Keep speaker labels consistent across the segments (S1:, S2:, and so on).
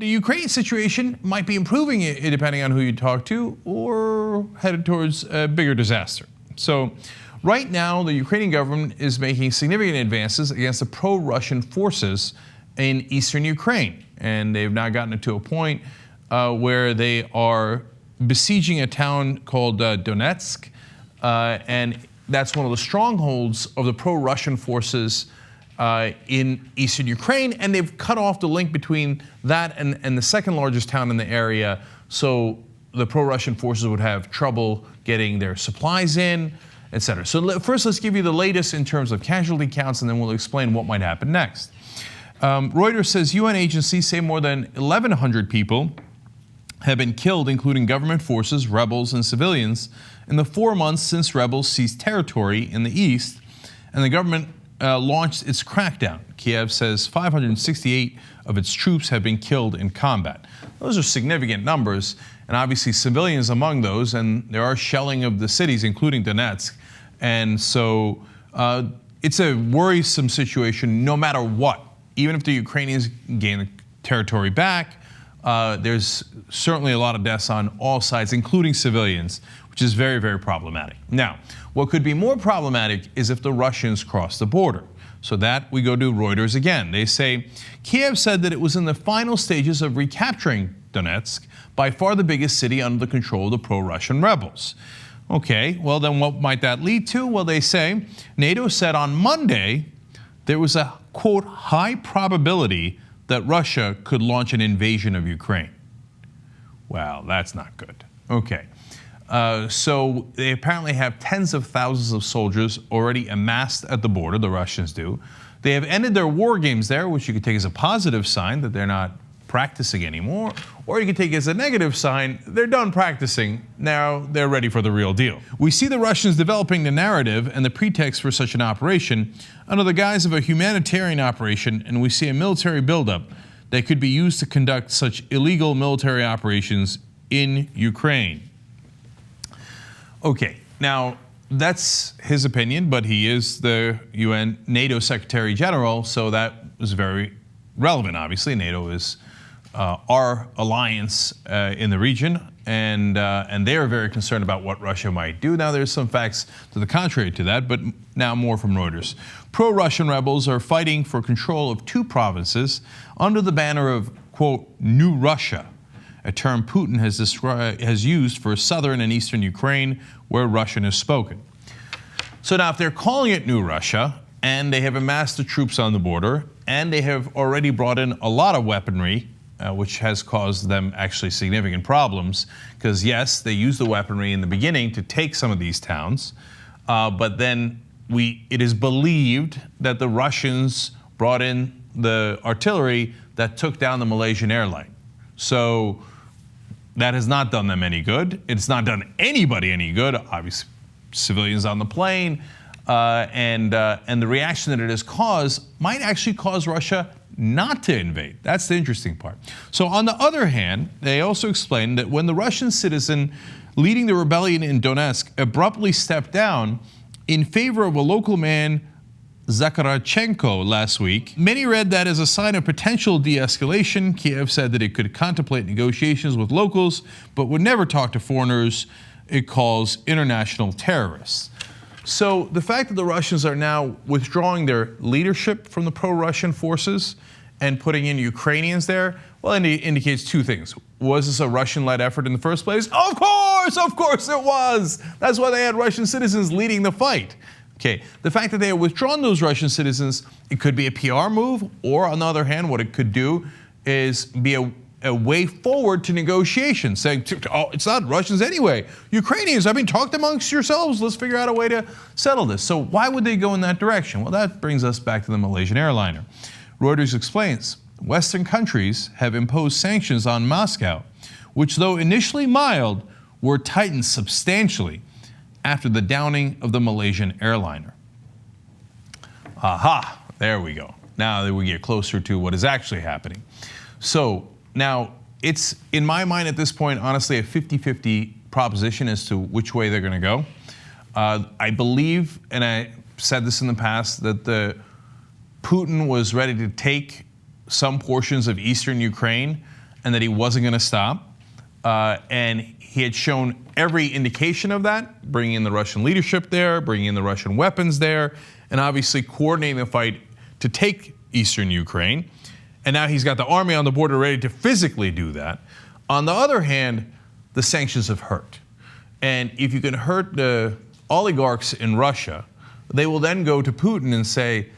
S1: the Ukrainian situation might be improving, depending on who you talk to, or headed towards a bigger disaster. So right now, the Ukrainian government is making significant advances against the pro-Russian forces in eastern Ukraine. And they've now gotten it to a point where they are besieging a town called Donetsk. And that's one of the strongholds of the pro-Russian forces in eastern Ukraine. And they've cut off the link between that and the second largest town in the area. So the pro-Russian forces would have trouble getting their supplies in, etc. So first, let's give you the latest in terms of casualty counts, and then we'll explain what might happen next. Reuters says UN agencies say more than 1,100 people have been killed, including government forces, rebels, and civilians, in the 4 months since rebels seized territory in the east, and the government launched its crackdown. Kiev says 568 of its troops have been killed in combat. Those are significant numbers, and obviously civilians among those, and there are shelling of the cities, including Donetsk. And so it's a worrisome situation no matter what. Even if the Ukrainians gain the territory back, there's certainly a lot of deaths on all sides, including civilians, which is very, very problematic. Now, what could be more problematic is if the Russians cross the border. So that we go to Reuters again. They say Kiev said that it was in the final stages of recapturing Donetsk, by far the biggest city under the control of the pro-Russian rebels. Okay, well then what might that lead to? Well, they say NATO said on Monday there was a, quote, high probability that Russia could launch an invasion of Ukraine. Well, that's not good. Okay. So they apparently have tens of thousands of soldiers already amassed at the border, the Russians do. They have ended their war games there, which you could take as a positive sign that they're not practicing anymore, or you could take it as a negative sign, they're done practicing, now they're ready for the real deal. We see the Russians developing the narrative and the pretext for such an operation under the guise of a humanitarian operation, and we see a military buildup that could be used to conduct such illegal military operations in Ukraine. Okay, now that's his opinion, but he is the UN NATO Secretary General, so that was very relevant, obviously. NATO is our alliance in the region, and they are very concerned about what Russia might do. Now, there's some facts to the contrary to that, but now more from Reuters. Pro-Russian rebels are fighting for control of 2 provinces under the banner of, quote, New Russia, a term Putin has used for southern and eastern Ukraine, where Russian is spoken. So now, if they're calling it New Russia, and they have amassed the troops on the border, and they have already brought in a lot of weaponry, which has caused them actually significant problems, because yes, they used the weaponry in the beginning to take some of these towns, but then it is believed that the Russians brought in the artillery that took down the Malaysian airline. So that has not done them any good. It's not done anybody any good, obviously civilians on the plane, and the reaction that it has caused might actually cause Russia not to invade. That's the interesting part. So on the other hand, they also explained that when the Russian citizen leading the rebellion in Donetsk abruptly stepped down in favor of a local man, Zakharchenko, last week, many read that as a sign of potential de-escalation. Kiev said that it could contemplate negotiations with locals, but would never talk to foreigners it calls international terrorists. So the fact that the Russians are now withdrawing their leadership from the pro-Russian forces and putting in Ukrainians there, well, it indicates 2 things. Was this a Russian-led effort in the first place? Of course it was. That's why they had Russian citizens leading the fight. Okay, the fact that they have withdrawn those Russian citizens, it could be a PR move, or on the other hand, what it could do is be a way forward to negotiations, saying, oh, it's not Russians anyway. Ukrainians, I mean, talk amongst yourselves. Let's figure out a way to settle this. So why would they go in that direction? Well, that brings us back to the Malaysian airliner. Reuters explains, Western countries have imposed sanctions on Moscow, which, though initially mild, were tightened substantially after the downing of the Malaysian airliner. Aha, there we go. Now that we get closer to what is actually happening. So now it's, in my mind at this point, honestly, a 50-50 proposition as to which way they're going to go. I believe, and I said this in the past, that Putin was ready to take some portions of eastern Ukraine and that he wasn't going to stop. And he had shown every indication of that, bringing in the Russian leadership there, bringing in the Russian weapons there, and obviously coordinating the fight to take eastern Ukraine. And now he's got the army on the border ready to physically do that. On the other hand, the sanctions have hurt. And if you can hurt the oligarchs in Russia, they will then go to Putin and say,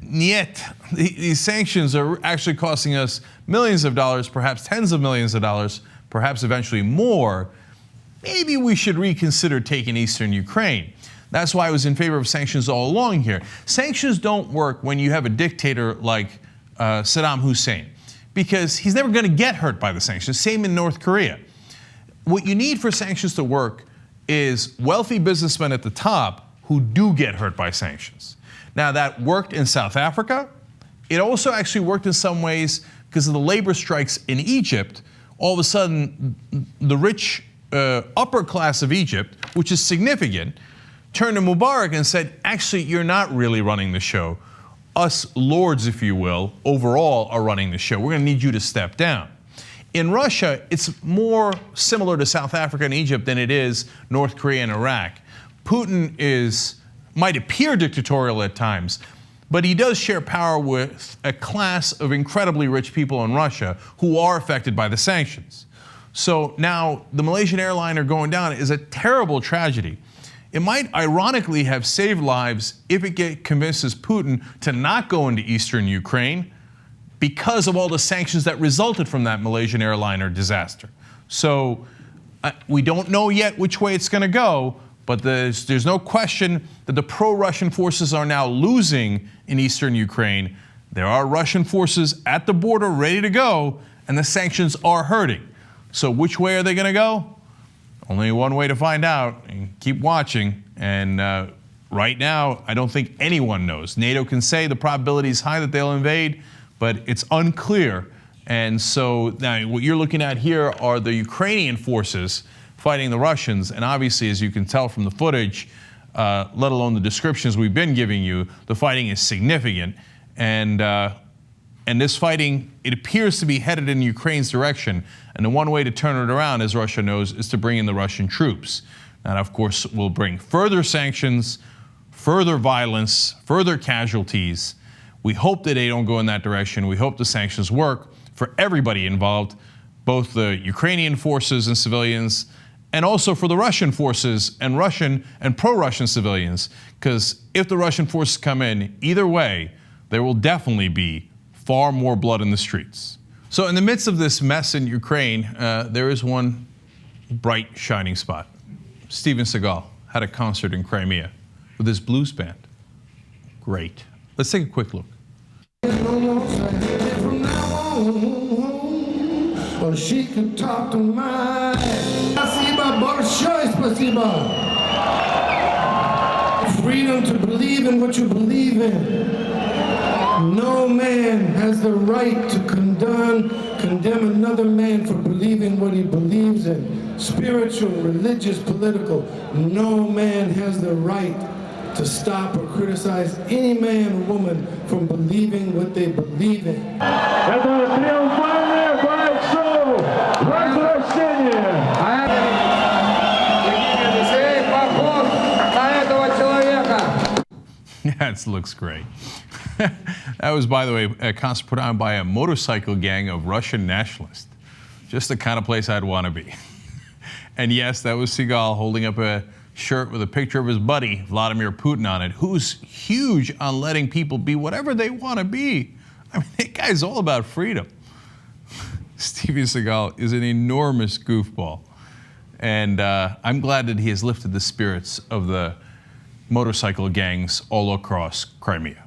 S1: "Niet, these sanctions are actually costing us millions of dollars, perhaps tens of millions of dollars, perhaps eventually more. Maybe we should reconsider taking eastern Ukraine." That's why I was in favor of sanctions all along here. Sanctions don't work when you have a dictator like Saddam Hussein, because he's never going to get hurt by the sanctions. Same in North Korea. What you need for sanctions to work is wealthy businessmen at the top who do get hurt by sanctions. Now, that worked in South Africa. It also actually worked in some ways because of the labor strikes in Egypt. All of a sudden, the rich upper class of Egypt, which is significant, turned to Mubarak and said, actually, you're not really running the show. Us lords, if you will, overall are running the show. We're going to need you to step down. In Russia, it's more similar to South Africa and Egypt than it is North Korea and Iraq. Putin might appear dictatorial at times, but he does share power with a class of incredibly rich people in Russia who are affected by the sanctions. So now the Malaysian airliner going down is a terrible tragedy. It might ironically have saved lives if it convinces Putin to not go into eastern Ukraine because of all the sanctions that resulted from that Malaysian airliner disaster. So we don't know yet which way it's going to go, but there's no question that the pro-Russian forces are now losing in eastern Ukraine. There are Russian forces at the border ready to go, and the sanctions are hurting. So which way are they going to go? Only one way to find out, and keep watching. And right now, I don't think anyone knows. NATO can say the probability is high that they'll invade, but it's unclear. And so now what you're looking at here are the Ukrainian forces fighting the Russians. And obviously, as you can tell from the footage, let alone the descriptions we've been giving you, the fighting is significant. And this fighting, it appears to be headed in Ukraine's direction. And the one way to turn it around, as Russia knows, is to bring in the Russian troops. That, of course, will bring further sanctions, further violence, further casualties. We hope that they don't go in that direction. We hope the sanctions work for everybody involved, both the Ukrainian forces and civilians, and also for the Russian forces and Russian and pro-Russian civilians. Because if the Russian forces come in, either way, there will definitely be far more blood in the streets. So in the midst of this mess in Ukraine, there is one bright, shining spot. Steven Seagal had a concert in Crimea with his blues band. Great. Let's take a quick look.
S2: Well, she could talk to my freedom to believe in what you believe in. No man has the right to condemn another man for believing what he believes in. Spiritual, religious, political. No man has the right to stop or criticize any man or woman from believing what they believe in.
S1: Yeah, it looks great. That was, by the way, a concert put on by a motorcycle gang of Russian nationalists. Just the kind of place I'd want to be. And yes, that was Seagal holding up a shirt with a picture of his buddy, Vladimir Putin, on it, who's huge on letting people be whatever they want to be. I mean, that guy's all about freedom. Steven Seagal is an enormous goofball. And I'm glad that he has lifted the spirits of the motorcycle gangs all across Crimea.